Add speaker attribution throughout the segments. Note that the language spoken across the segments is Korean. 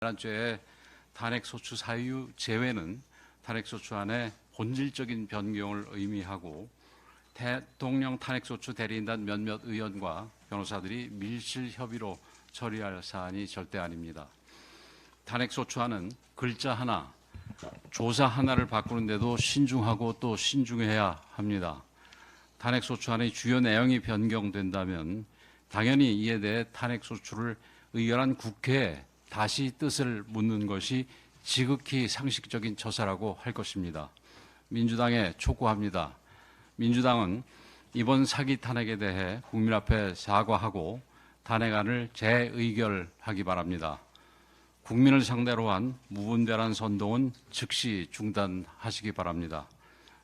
Speaker 1: 내란죄의 탄핵소추 사유 제외는 탄핵소추안의 본질적인 변경을 의미하고 대통령 탄핵소추 대리인단 몇몇 의원과 변호사들이 밀실 협의로 처리할 사안이 절대 아닙니다. 탄핵소추안은 글자 하나, 조사 하나를 바꾸는데도 신중하고 또 신중해야 합니다. 탄핵소추안의 주요 내용이 변경된다면 당연히 이에 대해 탄핵소추를 의결한 국회에 다시 뜻을 묻는 것이 지극히 상식적인 처사라고 할 것입니다. 민주당에 촉구합니다. 민주당은 이번 사기 탄핵에 대해 국민 앞에 사과하고 탄핵안을 재의결하기 바랍니다. 국민을 상대로 한 무분별한 선동은 즉시 중단하시기 바랍니다.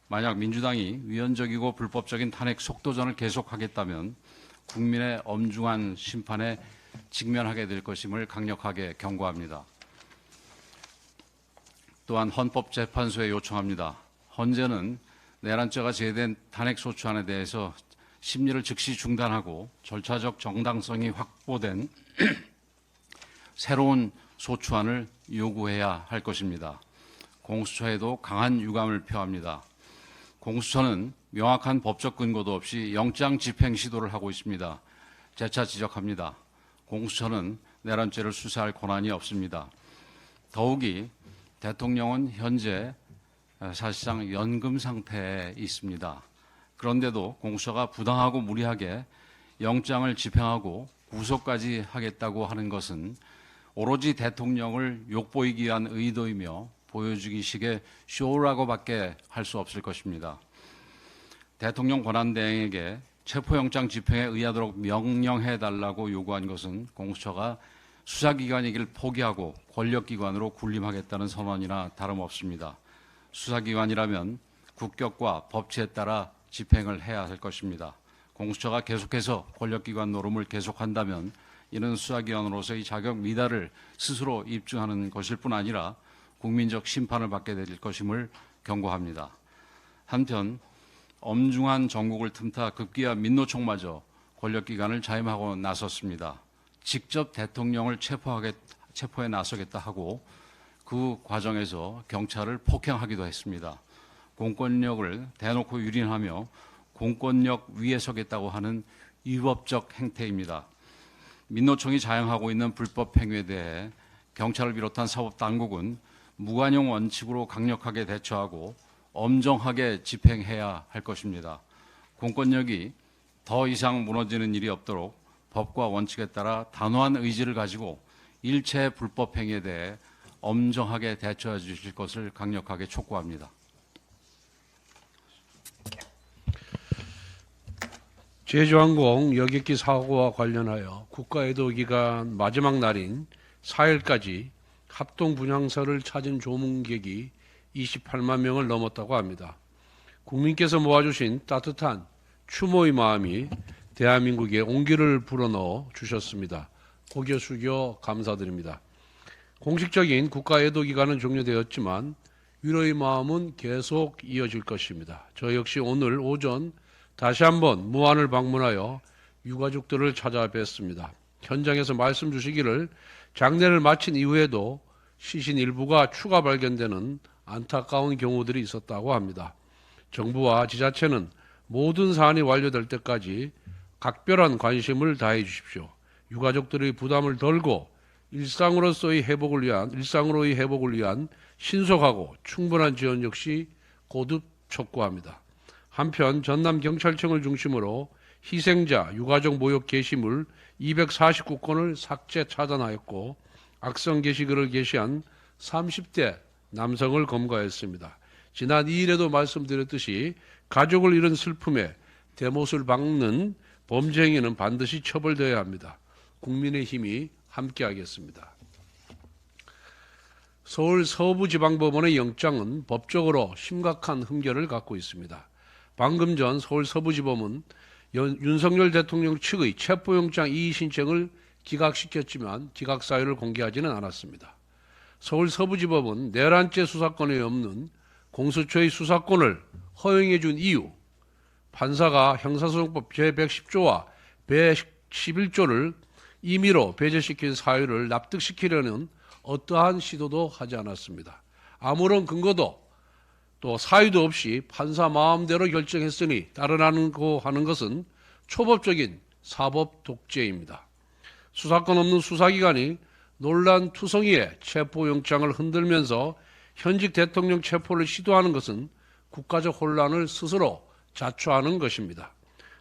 Speaker 1: 만약 민주당이 위헌적이고 불법적인 탄핵 속도전을 계속하겠다면 국민의 엄중한 심판에 직면하게 될 것임을 강력하게 경고합니다. 또한 헌법재판소에 요청합니다. 헌재는 내란죄가 제외된 탄핵소추안에 대해서 심리를 즉시 중단하고 절차적 정당성이 확보된 새로운 소추안을 요구해야 할 것입니다. 공수처에도 강한 유감을 표합니다. 공수처는 명확한 법적 근거도 없이 영장 집행 시도를 하고 있습니다. 재차 지적합니다. 공수처는 내란죄를 수사할 권한이 없습니다. 더욱이 대통령은 현재 사실상 연금 상태에 있습니다. 그런데도 공수처가 부당하고 무리하게 영장을 집행하고 구속까지 하겠다고 하는 것은 오로지 대통령을 욕보이기 위한 의도이며 보여주기식의 쇼라고밖에 할 수 없을 것입니다. 대통령 권한대행에게 체포영장 집행에 의하도록 명령해달라고 요구한 것은 공수처가 수사기관이길 포기하고 권력기관으로 군림하겠다는 선언이나 다름없습니다. 수사기관이라면 국격과 법치에 따라 집행을 해야 할 것입니다. 공수처가 계속해서 권력기관 노름을 계속한다면 이는 수사기관으로서의 자격 미달을 스스로 입증하는 것일 뿐 아니라 국민적 심판을 받게 될 것임을 경고합니다. 한편 엄중한 정국을 틈타 급기야 민노총마저 권력기관을 자임하고 나섰습니다. 직접 대통령을 체포에 나서겠다 하고 그 과정에서 경찰을 폭행하기도 했습니다. 공권력을 대놓고 유린하며 공권력 위에 서겠다고 하는 위법적 행태입니다. 민노총이 자행하고 있는 불법 행위에 대해 경찰을 비롯한 사법당국은 무관용 원칙으로 강력하게 대처하고 엄정하게 집행해야 할 것입니다. 공권력이 더 이상 무너지는 일이 없도록 법과 원칙에 따라 단호한 의지를 가지고 일체 불법 행위에 대해 엄정하게 대처해 주실 것을 강력하게 촉구합니다.
Speaker 2: 제주항공 여객기 사고와 관련하여 국가애도기간 마지막 날인 4일까지 합동 분향소를 찾은 조문객이 28만 명을 넘었다고 합니다. 국민께서 모아주신 따뜻한 추모의 마음이 대한민국에 온기를 불어넣어 주셨습니다. 고개 숙여 감사드립니다. 공식적인 국가애도기간은 종료되었지만 위로의 마음은 계속 이어질 것입니다. 저 역시 오늘 오전 다시 한번 무안을 방문하여 유가족들을 찾아뵀습니다. 현장에서 말씀 주시기를 장례를 마친 이후에도 시신 일부가 추가 발견되는 안타까운 경우들이 있었다고 합니다. 정부와 지자체는 모든 사안이 완료될 때까지 각별한 관심을 다해 주십시오. 유가족들의 부담을 덜고 일상으로의 회복을 위한 신속하고 충분한 지원 역시 거듭 촉구합니다. 한편 전남경찰청을 중심으로 희생자 유가족 모욕 게시물 249건을 삭제 차단하였고 악성 게시글을 게시한 30대 남성을 검거했습니다. 지난 2일에도 말씀드렸듯이 가족을 잃은 슬픔에 대못을 박는 범죄 행위는 반드시 처벌되어야 합니다. 국민의힘이 함께하겠습니다. 서울 서부지방법원의 영장은 법적으로 심각한 흠결을 갖고 있습니다. 방금 전 서울 서부지법은 윤석열 대통령 측의 체포영장 이의 신청을 기각시켰지만 기각 사유를 공개하지는 않았습니다. 서울 서부지법은 내란죄 수사권에 없는 공수처의 수사권을 허용해 준 이유, 판사가 형사소송법 제110조와 111조를 임의로 배제시킨 사유를 납득시키려는 어떠한 시도도 하지 않았습니다. 아무런 근거도 또 사유도 없이 판사 마음대로 결정했으니 따르라고 하는 것은 초법적인 사법 독재입니다. 수사권 없는 수사기관이 논란투성이의 체포영장을 흔들면서 현직 대통령 체포를 시도하는 것은 국가적 혼란을 스스로 자초하는 것입니다.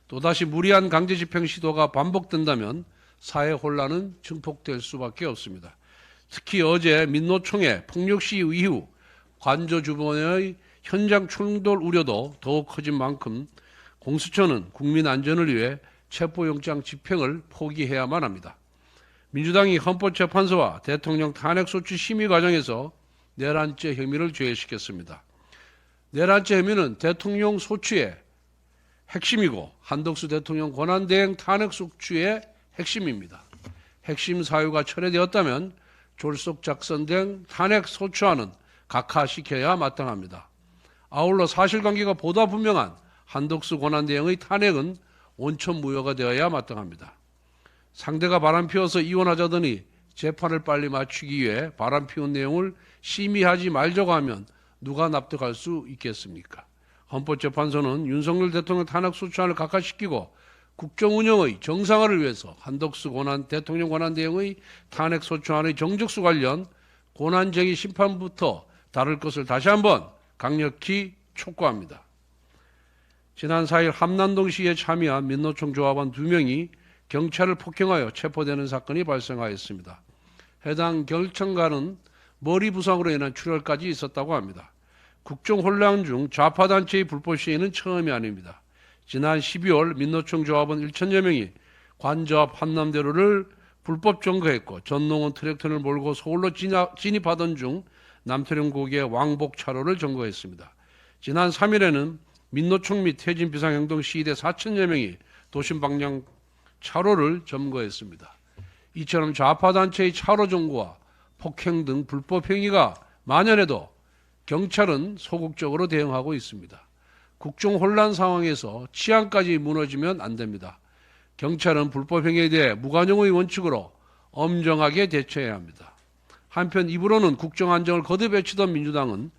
Speaker 2: 또다시 무리한 강제 집행 시도가 반복된다면 사회 혼란은 증폭될 수밖에 없습니다. 특히 어제 민노총의 폭력 시위 이후 관저 주변의 현장 충돌 우려도 더욱 커진 만큼 공수처는 국민 안전을 위해 체포영장 집행을 포기해야만 합니다. 민주당이 헌법재판소와 대통령 탄핵소추 심의 과정에서 내란죄 혐의를 제외시켰습니다. 내란죄 혐의는 대통령 소추의 핵심이고 한덕수 대통령 권한대행 탄핵소추의 핵심입니다. 핵심 사유가 철회되었다면 졸속 작성된 탄핵소추안은 각하시켜야 마땅합니다. 아울러 사실관계가 보다 분명한 한덕수 권한대행의 탄핵은 원천무효가 되어야 마땅합니다. 상대가 바람 피워서 이혼하자더니 재판을 빨리 마치기 위해 바람 피운 내용을 심의하지 말자고 하면 누가 납득할 수 있겠습니까? 헌법재판소는 윤석열 대통령 탄핵소추안을 각하시키고 국정운영의 정상화를 위해서 한덕수 대통령 권한대행의 탄핵소추안의 정적수 관련 권한쟁의 심판부터 다룰 것을 다시 한번 강력히 촉구합니다. 지난 4일 함남동 시위에 참여한 민노총 조합원 2명이 경찰을 폭행하여 체포되는 사건이 발생하였습니다. 해당 경찰관은 머리 부상으로 인한 출혈까지 있었다고 합니다. 국정 혼란 중 좌파단체의 불법 시위는 처음이 아닙니다. 지난 12월 민노총 조합원 1천여 명이 관저앞 한남대로를 불법 점거했고 전농원 트랙터를 몰고 서울로 진입하던 중 남태령 고개 왕복 차로를 점거했습니다. 지난 3일에는 민노총 및 태진 비상행동 시위대 4천여 명이 도심 방향 차로를 점거했습니다. 이처럼 좌파단체의 차로 점거와 폭행 등 불법 행위가 만연해도 경찰은 소극적으로 대응하고 있습니다. 국정 혼란 상황에서 치안까지 무너지면 안 됩니다. 경찰은 불법 행위에 대해 무관용의 원칙으로 엄정하게 대처해야 합니다. 한편 입으로는 국정 안정을 거듭 외치던 민주당은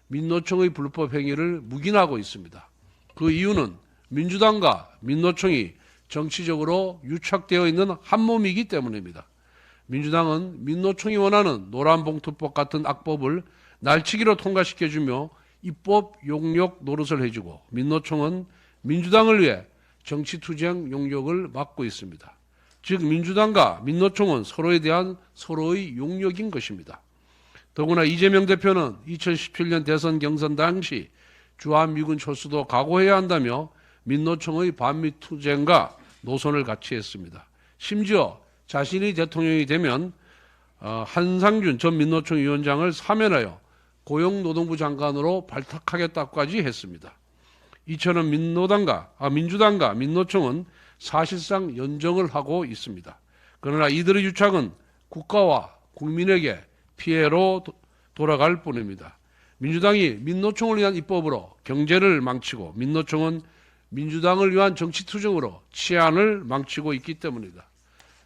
Speaker 2: 민노총의 불법 행위를 묵인하고 있습니다. 그 이유는 민주당과 민노총이 정치적으로 유착되어 있는 한 몸이기 때문입니다. 민주당은 민노총이 원하는 노란봉투법 같은 악법을 날치기로 통과시켜주며 입법 용역 노릇을 해주고 민노총은 민주당을 위해 정치투쟁 용역을 맡고 있습니다. 즉 민주당과 민노총은 서로에 대한 서로의 용역인 것입니다. 더구나 이재명 대표는 2017년 대선 경선 당시 주한미군 철수도 각오해야 한다며 민노총의 반미투쟁과 노선을 같이 했습니다. 심지어 자신이 대통령이 되면 한상준 전 민노총 위원장을 사면하여 고용노동부 장관으로 발탁하겠다고까지 했습니다. 이처럼 민주당과 민노총은 사실상 연정을 하고 있습니다. 그러나 이들의 유착은 국가와 국민에게 피해로 돌아갈 뿐입니다. 민주당이 민노총을 위한 입법으로 경제를 망치고 민노총은 민주당을 위한 정치투쟁으로 치안을 망치고 있기 때문이다.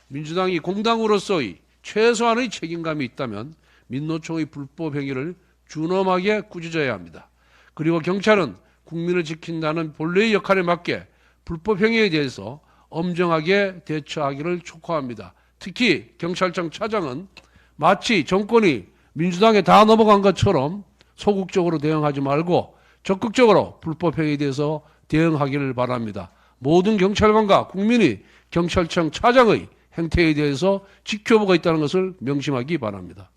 Speaker 2: 민주당이 공당으로서의 최소한의 책임감이 있다면 민노총의 불법 행위를 준엄하게 꾸짖어야 합니다. 그리고 경찰은 국민을 지킨다는 본래의 역할에 맞게 불법 행위에 대해서 엄정하게 대처하기를 촉구합니다. 특히 경찰청 차장은 마치 정권이 민주당에 다 넘어간 것처럼 소극적으로 대응하지 말고 적극적으로 불법 행위에 대해서 대응하기를 바랍니다. 모든 경찰관과 국민이 경찰청 차장의 행태에 대해서 지켜보고 있다는 것을 명심하기 바랍니다.